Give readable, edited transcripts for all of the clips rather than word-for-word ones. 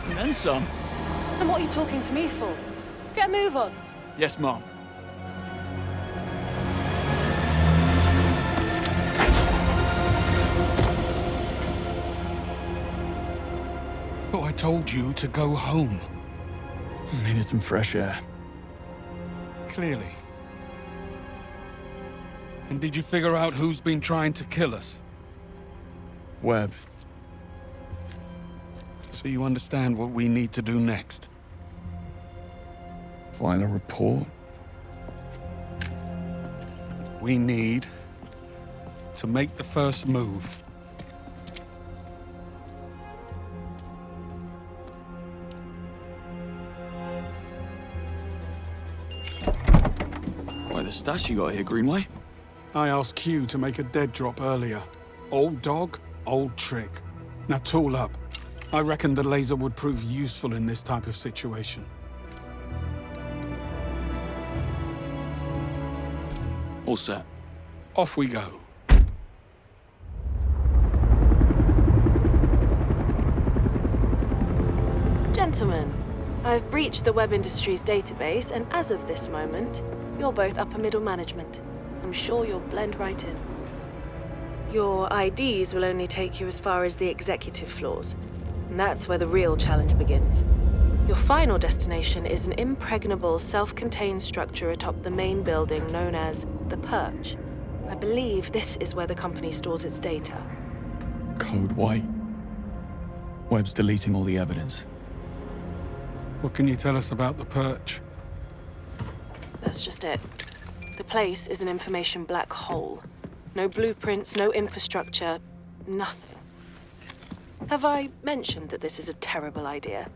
And then some. And what are you talking to me for? Get a move on. Yes, Mom. Thought I told you to go home. I needed some fresh air. Clearly. And did you figure out who's been trying to kill us? Webb. So you understand what we need to do next? File a report. We need to make the first move. Why, the stash you got here, Greenway? I asked Q to make a dead drop earlier. Old dog, old trick. Now tool up. I reckon the laser would prove useful in this type of situation. All set. Off we go. Gentlemen, I've breached the Web Industries database, and as of this moment, you're both upper middle management. I'm sure you'll blend right in. Your IDs will only take you as far as the executive floors, and that's where the real challenge begins. Your final destination is an impregnable, self-contained structure atop the main building known as the Perch. I believe this is where the company stores its data. Code White. Webb's deleting all the evidence. What can you tell us about the Perch? That's just it. The place is an information black hole. No blueprints, no infrastructure, nothing. Have I mentioned that this is a terrible idea?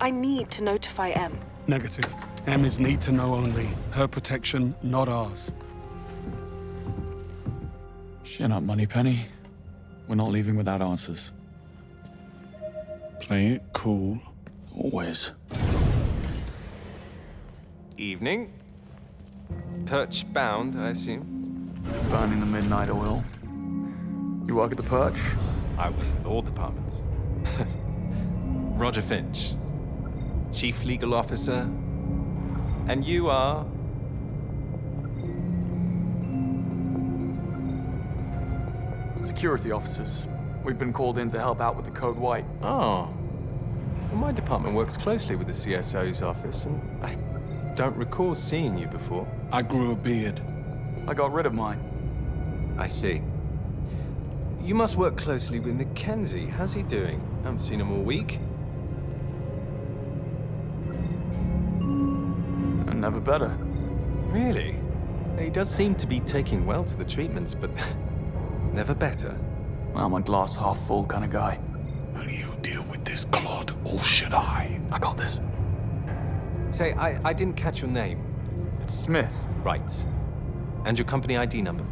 I need to notify M. Negative. M is need to know only. Her protection, not ours. Chin up, Moneypenny. We're not leaving without answers. Play it cool. Always. Evening. Perch bound, I assume. Burning the midnight oil. You work at the Perch? I work with all departments. Roger Finch, Chief Legal Officer. And you are? Security officers. We've been called in to help out with the Code White. Oh. Well, my department works closely with the CSO's office, and I don't recall seeing you before. I grew a beard. I got rid of mine. I see. You must work closely with Mackenzie. How's he doing? I haven't seen him all week. And never better. Really? He does seem to be taking well to the treatments, but never better. Well, I'm a glass half full kind of guy. How do you deal with this clod, or should I? I got this. Say, I didn't catch your name. It's Smith. Right. And your company ID number?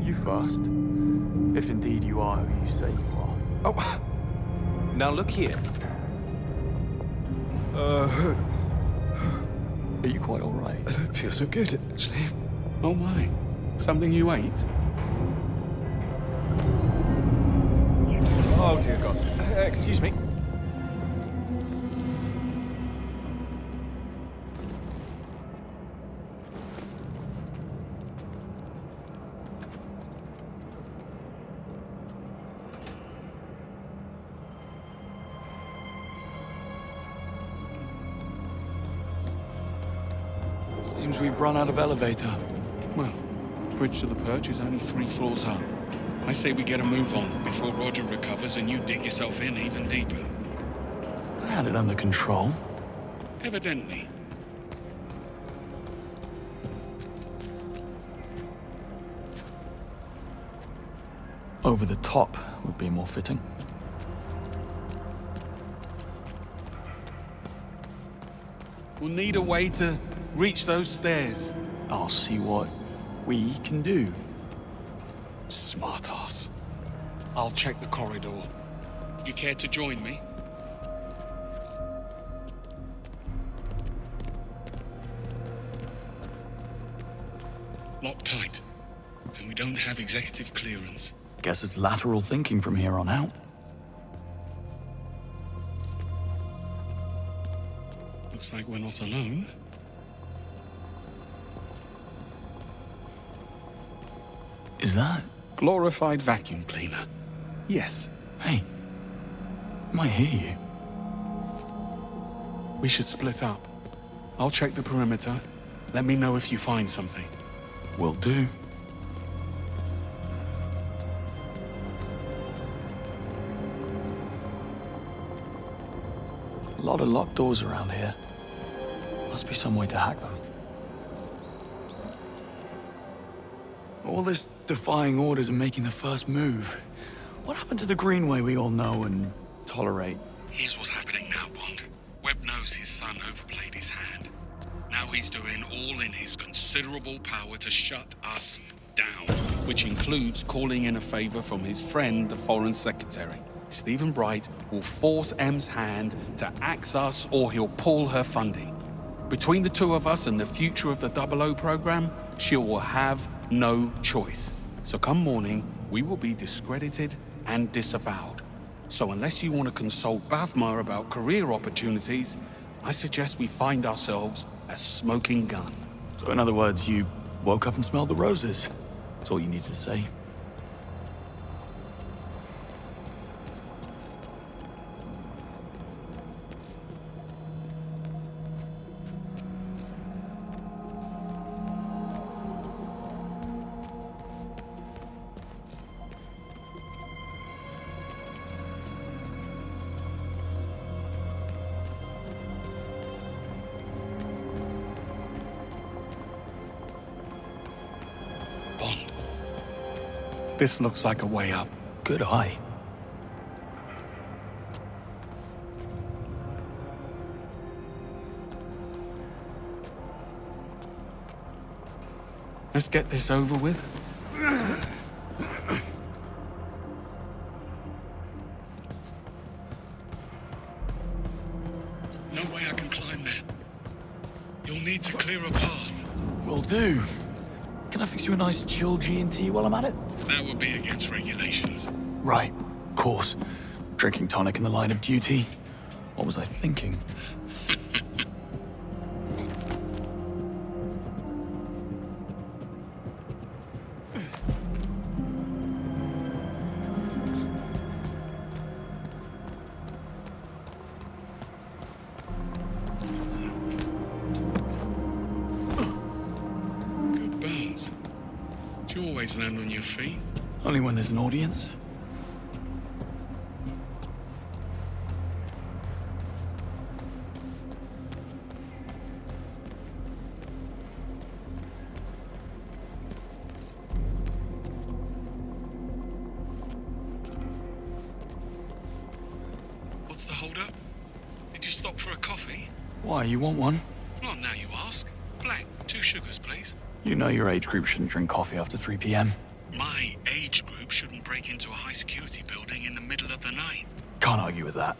You first. If indeed you are who you say you are. Oh, now look here. Are you quite all right? I don't feel so good, actually. Oh my. Something you ate? Oh, dear God. Excuse me. Seems we've run out of elevator. Well, bridge to the Perch is only 3 floors up. I say we get a move on before Roger recovers and you dig yourself in even deeper. I had it under control. Evidently. Over the top would be more fitting. We'll need a way to reach those stairs. I'll see what we can do. Smart ass. I'll check the corridor. You care to join me? Locked tight. And we don't have executive clearance. Guess it's lateral thinking from here on out. Looks like we're not alone. Is that? Glorified vacuum cleaner. Yes. Hey. Might hear you. We should split up. I'll check the perimeter. Let me know if you find something. Will do. A lot of locked doors around here. Must be some way to hack them. All this defying orders and making the first move. What happened to the Greenway we all know and tolerate? Here's what's happening now, Bond. Webb knows his son overplayed his hand. Now he's doing all in his considerable power to shut us down, which includes calling in a favor from his friend, the Foreign Secretary. Stephen Bright will force M's hand to axe us or he'll pull her funding. Between the two of us and the future of the 00 program, she will have no choice. So come morning, we will be discredited and disavowed. So unless you want to consult Bavma about career opportunities, I suggest we find ourselves a smoking gun. So in other words, you woke up and smelled the roses. That's all you needed to say. Bond. This looks like a way up. Good eye. Let's get this over with. No way I can climb there. You'll need to clear a path. Will do. Can I fix you a nice chill G&T while I'm at it? That would be against regulations. Right, of course. Drinking tonic in the line of duty. What was I thinking? Good bones. Do you always land on your feet? Only when there's an audience. What's the hold-up? Did you stop for a coffee? Why, you want one? Not now you ask. Black, 2 sugars, please. You know your age group shouldn't drink coffee after 3 p.m. My age group shouldn't break into a high-security building in the middle of the night. Can't argue with that.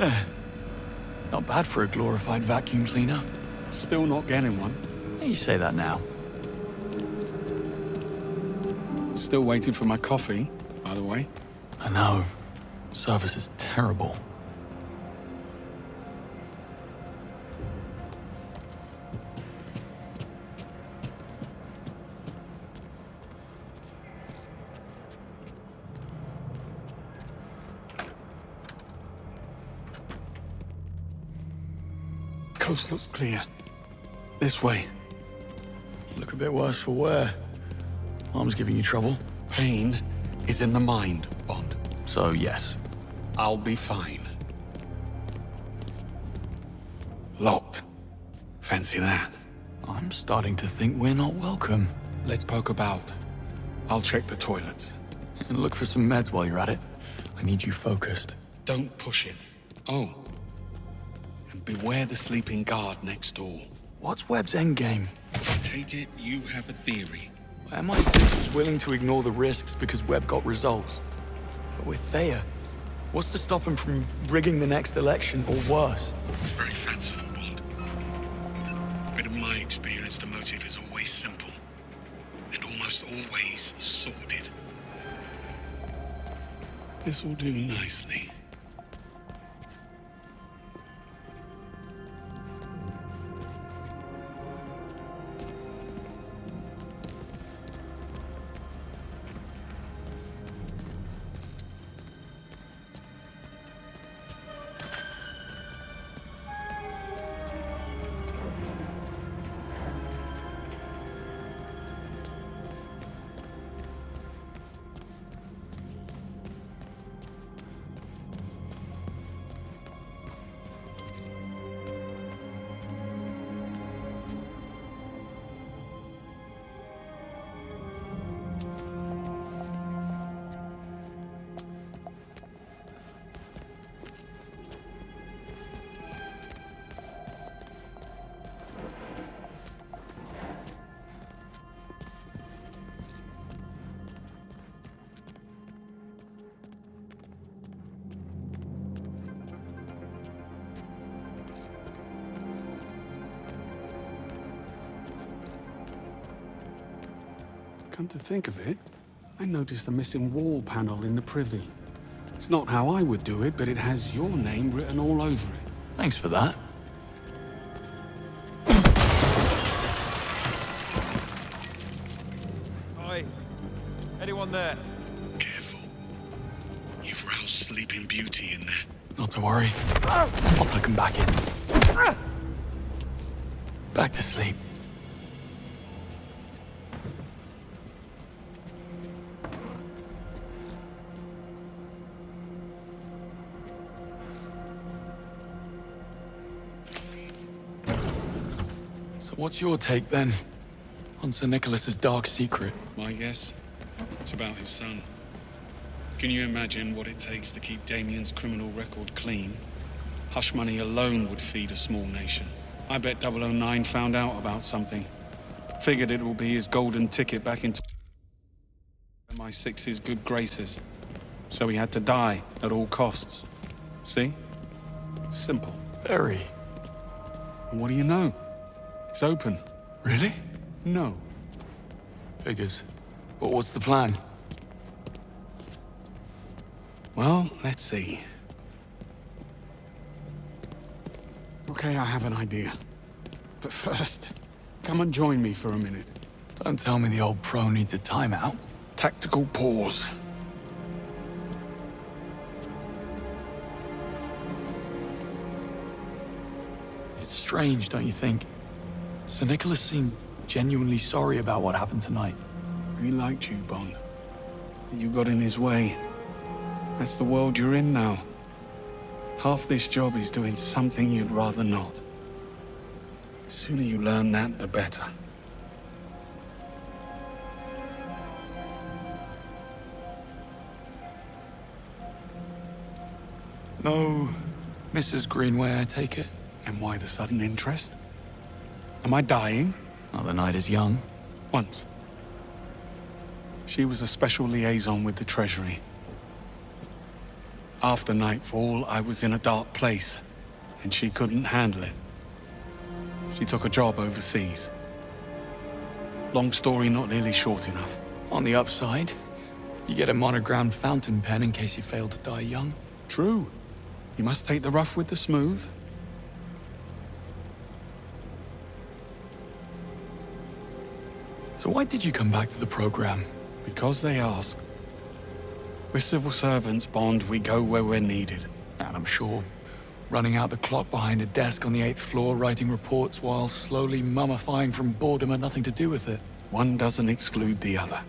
Not bad for a glorified vacuum cleaner. Still not getting one. Yeah, you say that now. Still waiting for my coffee, by the way. I know. Service is terrible. Coast looks clear. This way. You look a bit worse for wear. Arm's giving you trouble. Pain is in the mind, Bond. So, yes. I'll be fine. Locked. Fancy that. I'm starting to think we're not welcome. Let's poke about. I'll check the toilets. And look for some meds while you're at it. I need you focused. Don't push it. Oh. And beware the sleeping guard next door. What's Webb's endgame? I take it you have a theory. MI6 was willing to ignore the risks because Webb got results. But with Thayer, what's to stop him from rigging the next election or worse? It's very fanciful, Bond. But in my experience, the motive is always simple. And almost always sordid. This'll do nicely. Come to think of it, I noticed a missing wall panel in the privy. It's not how I would do it, but it has your name written all over it. Thanks for that. Oi. Anyone there? Careful. You've roused Sleeping Beauty in there. Not to worry. I'll tuck him back in. Back to sleep. So what's your take then on Sir Nicholas's dark secret? My guess? It's about his son. Can you imagine what it takes to keep Damien's criminal record clean? Hush money alone would feed a small nation. I bet 009 found out about something. Figured it will be his golden ticket back into MI6's good graces. So he had to die at all costs. See? Simple. Very. And what do you know? It's open. Really? No. Figures. But what's the plan? Well, let's see. Okay, I have an idea. But first, come and join me for a minute. Don't tell me the old pro needs a timeout. Tactical pause. It's strange, don't you think? Sir Nicholas seemed genuinely sorry about what happened tonight. He liked you, Bond. You got in his way. That's the world you're in now. Half this job is doing something you'd rather not. The sooner you learn that, the better. No, Mrs. Greenway, I take it. And why the sudden interest? Am I dying? Oh, the night is young. Once. She was a special liaison with the Treasury. After nightfall, I was in a dark place, and she couldn't handle it. She took a job overseas. Long story, not nearly short enough. On the upside, you get a monogrammed fountain pen in case you fail to die young. True. You must take the rough with the smooth. So why did you come back to the program? Because they asked. We're civil servants, Bond. We go where we're needed. And I'm sure running out the clock behind a desk on the 8th floor, writing reports while slowly mummifying from boredom had nothing to do with it. One doesn't exclude the other.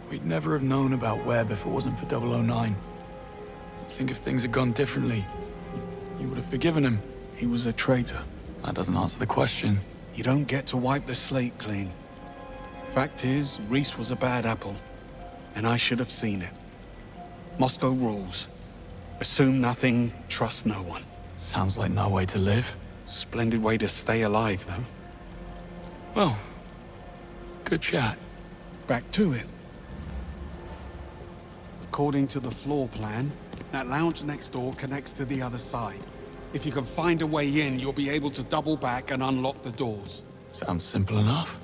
We'd never have known about Webb if it wasn't for 009. I think if things had gone differently, you would have forgiven him. He was a traitor. That doesn't answer the question. You don't get to wipe the slate clean. Fact is, Reese was a bad apple, and I should have seen it. Moscow rules. Assume nothing, trust no one. Sounds like no way to live. Splendid way to stay alive, though. Well, good chat. Back to it. According to the floor plan, that lounge next door connects to the other side. If you can find a way in, you'll be able to double back and unlock the doors. Sounds simple enough.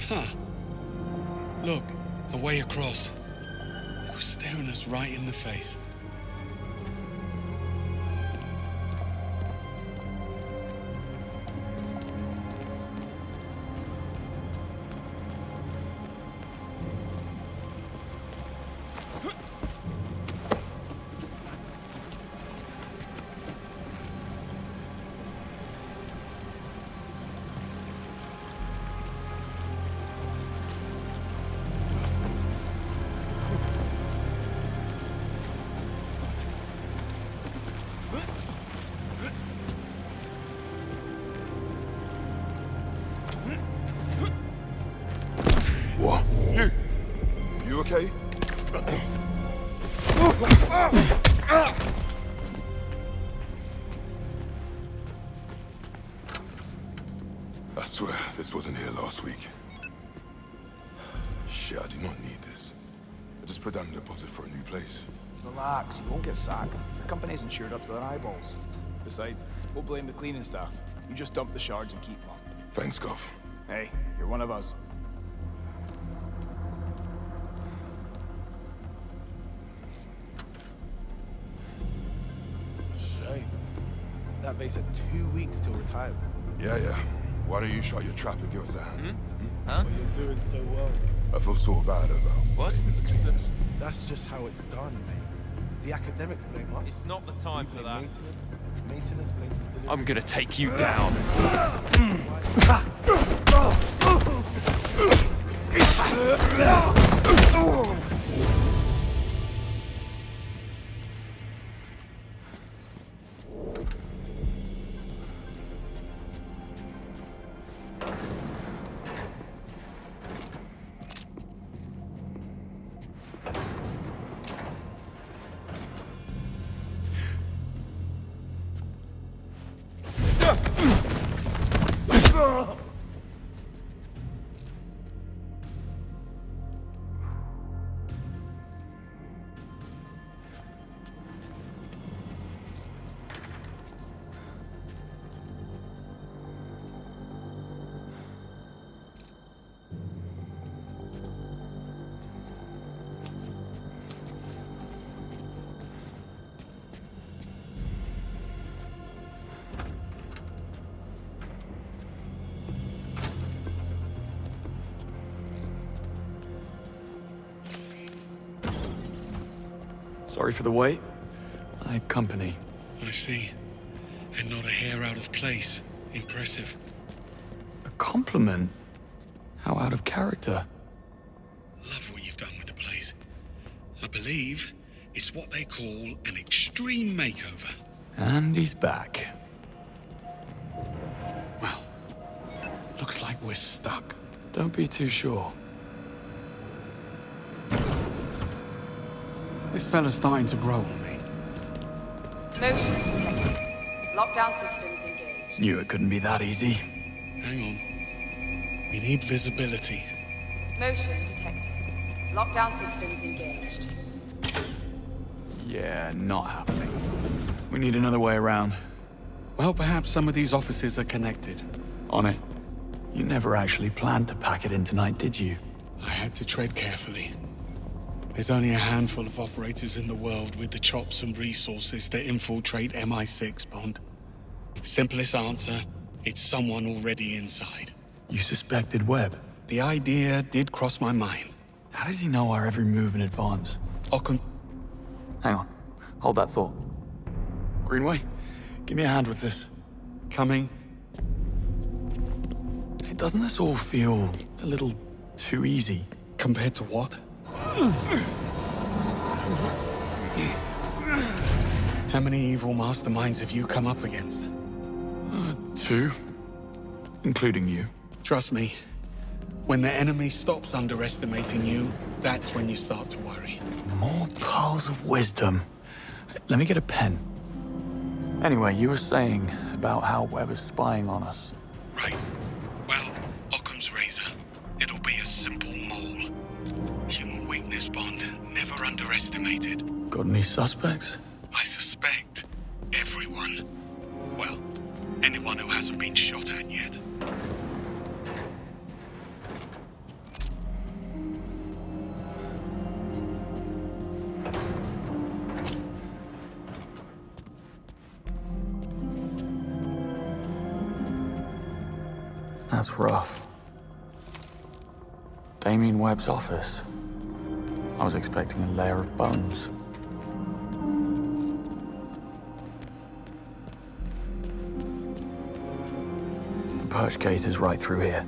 Huh. Look, a way across. It was staring us right in the face. What? You okay? I swear, this wasn't here last week. Shit, I do not need this. I just put down a deposit for a new place. Relax, you won't get sacked. The company's insured up to their eyeballs. Besides, we'll blame the cleaning staff. You just dump the shards and keep them. Thanks, Gov. Hey, you're one of us. Shame. That base had 2 weeks till retirement. Yeah. Why don't you shut your trap and give us a hand? But you're doing so well. I feel so bad about blaming the cleaners. That's just how it's done, mate. The academics blame us. It's not the time We for blame that. Maintenance blames the delivery. I'm gonna take you down. Sorry for the wait. I had company. I see. And not a hair out of place. Impressive. A compliment? How out of character. Love what you've done with the place. I believe it's what they call an extreme makeover. And he's back. Well, looks like we're stuck. Don't be too sure. This fella's starting to grow on me. Motion detected. Lockdown systems engaged. Knew it couldn't be that easy. Hang on. We need visibility. Motion detected. Lockdown systems engaged. Yeah, not happening. We need another way around. Well, perhaps some of these offices are connected. On it. You never actually planned to pack it in tonight, did you? I had to tread carefully. There's only a handful of operators in the world with the chops and resources to infiltrate MI6, Bond. Simplest answer, it's someone already inside. You suspected Webb. The idea did cross my mind. How does he know our every move in advance? Ockham, Hang on. Hold that thought. Greenway, give me a hand with this. coming. Hey, doesn't this all feel a little too easy? Compared to what? How many evil masterminds have you come up against? 2. Including you. Trust me, when the enemy stops underestimating you, that's when you start to worry. More pearls of wisdom. Let me get a pen. Anyway, you were saying about how Webb is spying on us. Right. Well, Occam's razor. It'll be a simple mole. Human weakness, Bond. Never underestimated. Got any suspects? I suspect everyone. Well, anyone who hasn't been shot at yet. That's rough. Damien Webb's office. I was expecting a layer of bones. The perch gate is right through here.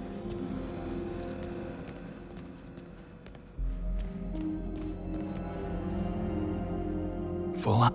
Full up.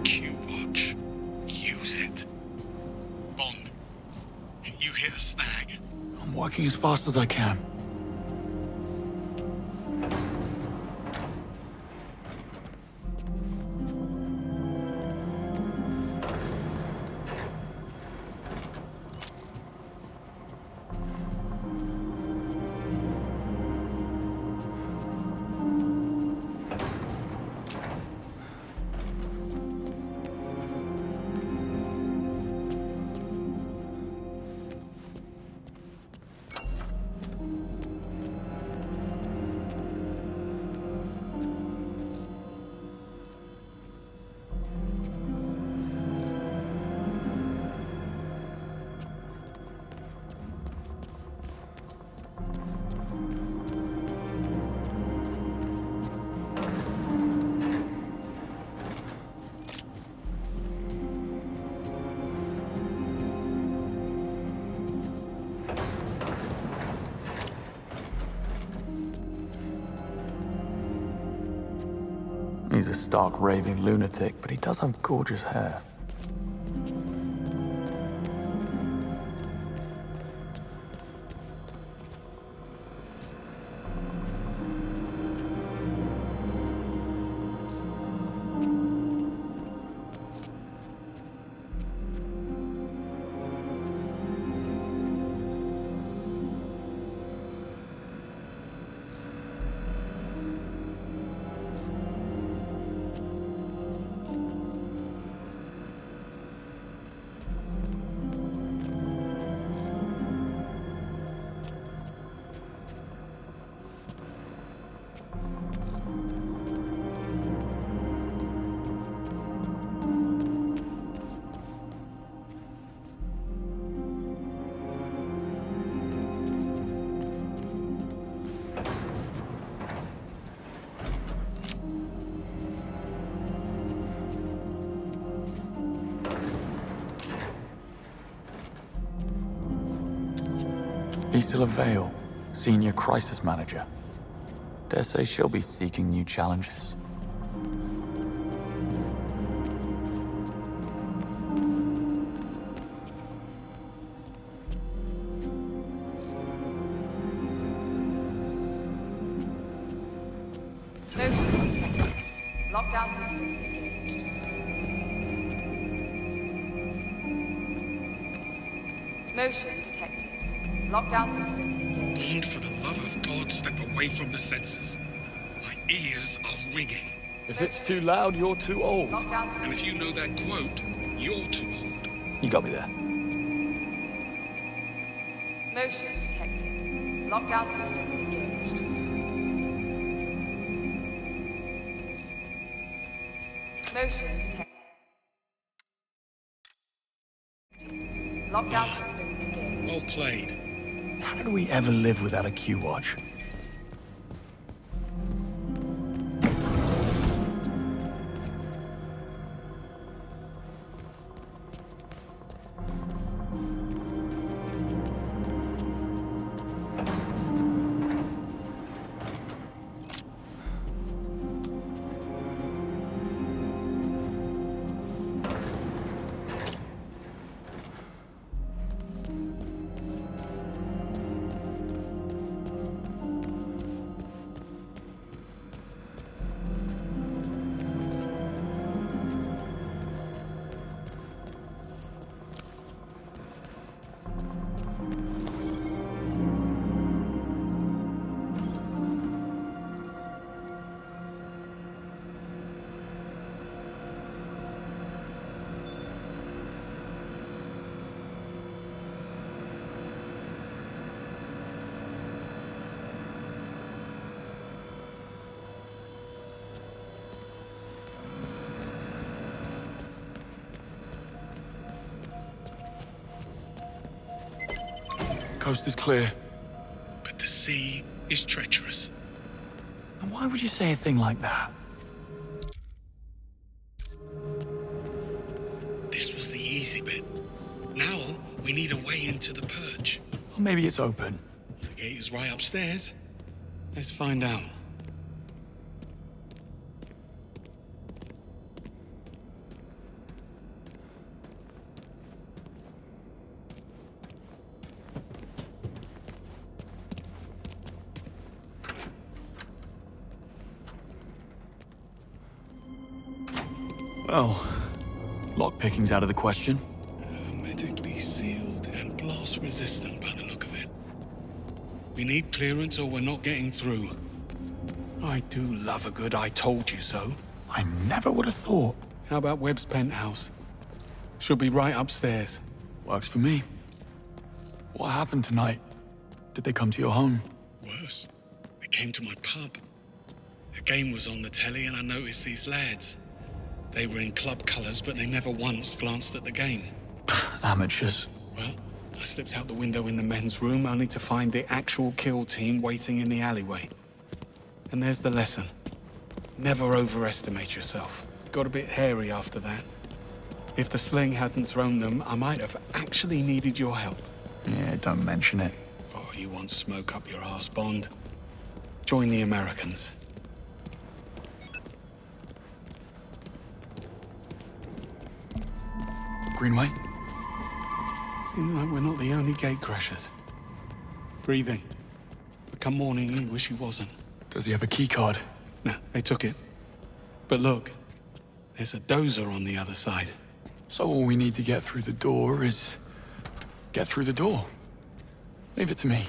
Q-Watch. Use it. Bond, you hit a snag. I'm working as fast as I can. He's a stark raving lunatic, but he does have gorgeous hair. Isla Vale, Senior Crisis Manager. Dare say she'll be seeking new challenges. Motion detected. Lockdown systems engaged. Motion detected. Lockdown systems engaged. Bond, for the love of God, step away from the sensors. My ears are ringing. If it's too loud, you're too old. Lockdown And systems. if you know that quote, you're too old. You got me there. Motion detected. Lockdown systems engaged. Motion detected. Lockdown systems engaged. Well played. How did we ever live without a Q-Watch? Coast is clear. But the sea is treacherous. And why would you say a thing like that? This was the easy bit. Now we need a way into the perch. Or maybe it's open. The gate is right upstairs. Let's find out. Well, lockpicking's out of the question. Hermetically sealed and blast resistant by the look of it. We need clearance or we're not getting through. I do love a good I told you so. I never would have thought. How about Webb's penthouse? Should be right upstairs. Works for me. What happened tonight? Did they come to your home? Worse, they came to my pub. A game was on the telly and I noticed these lads. They were in club colours, but they never once glanced at the game. Amateurs. Well, I slipped out the window in the men's room only to find the actual kill team waiting in the alleyway. And there's the lesson. Never overestimate yourself. Got a bit hairy after that. If the sling hadn't thrown them, I might have actually needed your help. Yeah, don't mention it. Oh, you want smoke up your arse, Bond? Join the Americans. Greenway? Seems like we're not the only gate crashers. Breathing. But come morning, he wish he wasn't. Does he have a key card? No, they took it. But look, there's a dozer on the other side. So all we need to get through the door is... get through the door. Leave it to me.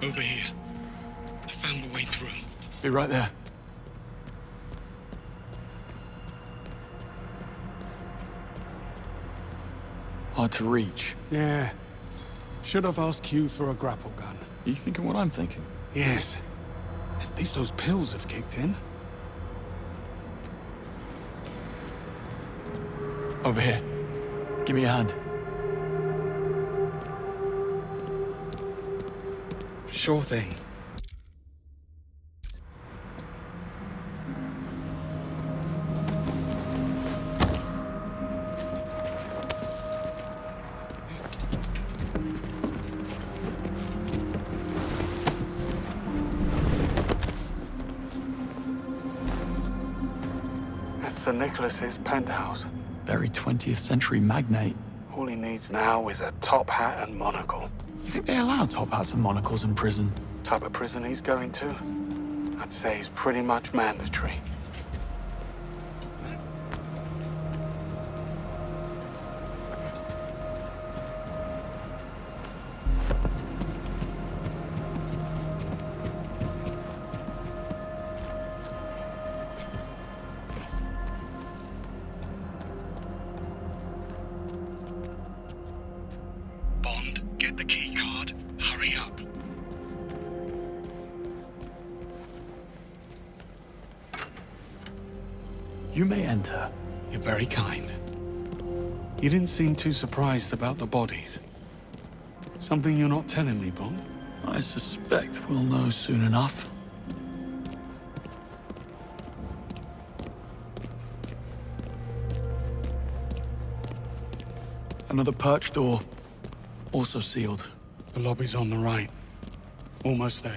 Over here. I found a way through. Be right there. Hard to reach. Yeah. Should have asked Q for a grapple gun. Are you thinking what I'm thinking? Yes. At least those pills have kicked in. Over here. Give me a hand. Sure thing. That's Sir Nicholas's penthouse. Very 20th century magnate. All he needs now is a top hat and monocle. You think they allow top hats and monocles in prison? Type of prison he's going to? I'd say it's pretty much mandatory. Bond, get the key card. Hurry up. You may enter. You're very kind. You didn't seem too surprised about the bodies. Something you're not telling me, Bond? I suspect we'll know soon enough. Another perch door. Also sealed. The lobby's on the right. Almost there.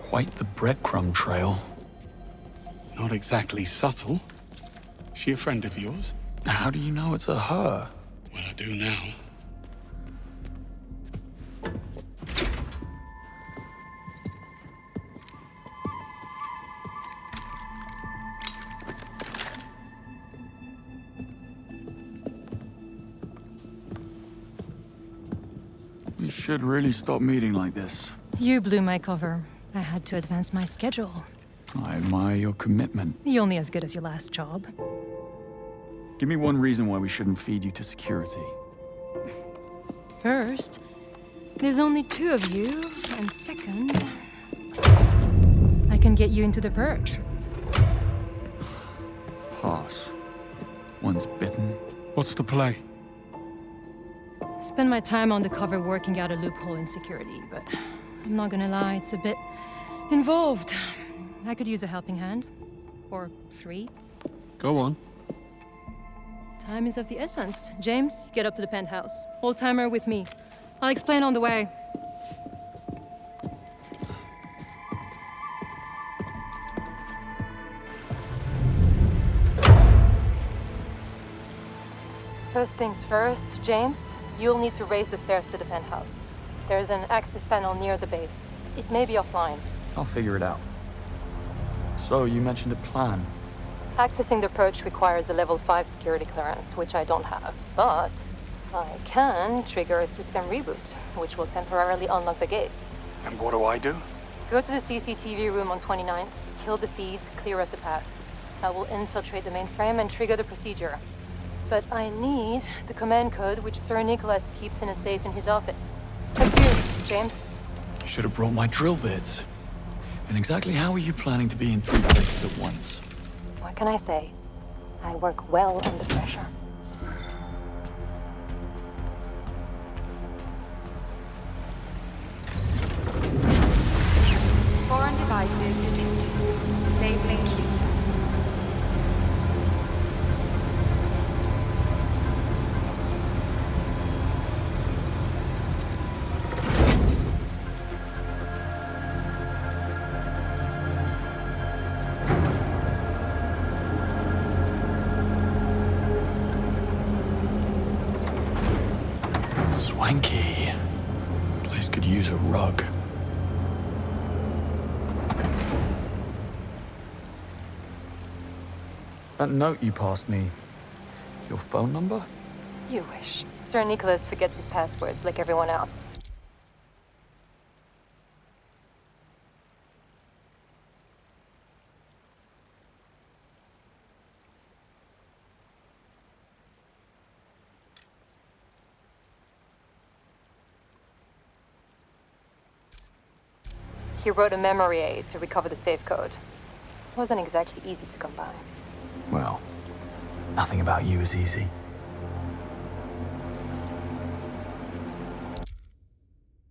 Quite the breadcrumb trail. Not exactly subtle. She a friend of yours? How do you know it's a her? Well, I do now. We should really stop meeting like this. You blew my cover. I had to advance my schedule. I admire your commitment. You're only as good as your last job. Give me one reason why we shouldn't feed you to security. First, there's only 2 of you, and second, I can get you into the perch. Pass. Once bitten. What's the play? Spend my time on the cover working out a loophole in security, but I'm not gonna lie, it's a bit involved. I could use a helping hand. Or 3. Go on. Time is of the essence. James, get up to the penthouse. Old-timer with me. I'll explain on the way. First things first, James, you'll need to raise the stairs to the penthouse. There's an access panel near the base. It may be offline. I'll figure it out. So, you mentioned a plan. Accessing the perch requires a level 5 security clearance, which I don't have. But I can trigger a system reboot, which will temporarily unlock the gates. And what do I do? Go to the CCTV room on 29th, kill the feeds, clear us a path. I will infiltrate the mainframe and trigger the procedure. But I need the command code which Sir Nicholas keeps in a safe in his office. That's you, James. Should have brought my drill bits. And exactly how are you planning to be in 3 places at once? What can I say? I work well under pressure. Foreign devices detected. Disabling queues. Swanky. Place could use a rug. That note you passed me, your phone number? You wish. Sir Nicholas forgets his passwords like everyone else. He wrote a memory aid to recover the safe code. Wasn't exactly easy to come by. Well, nothing about you is easy.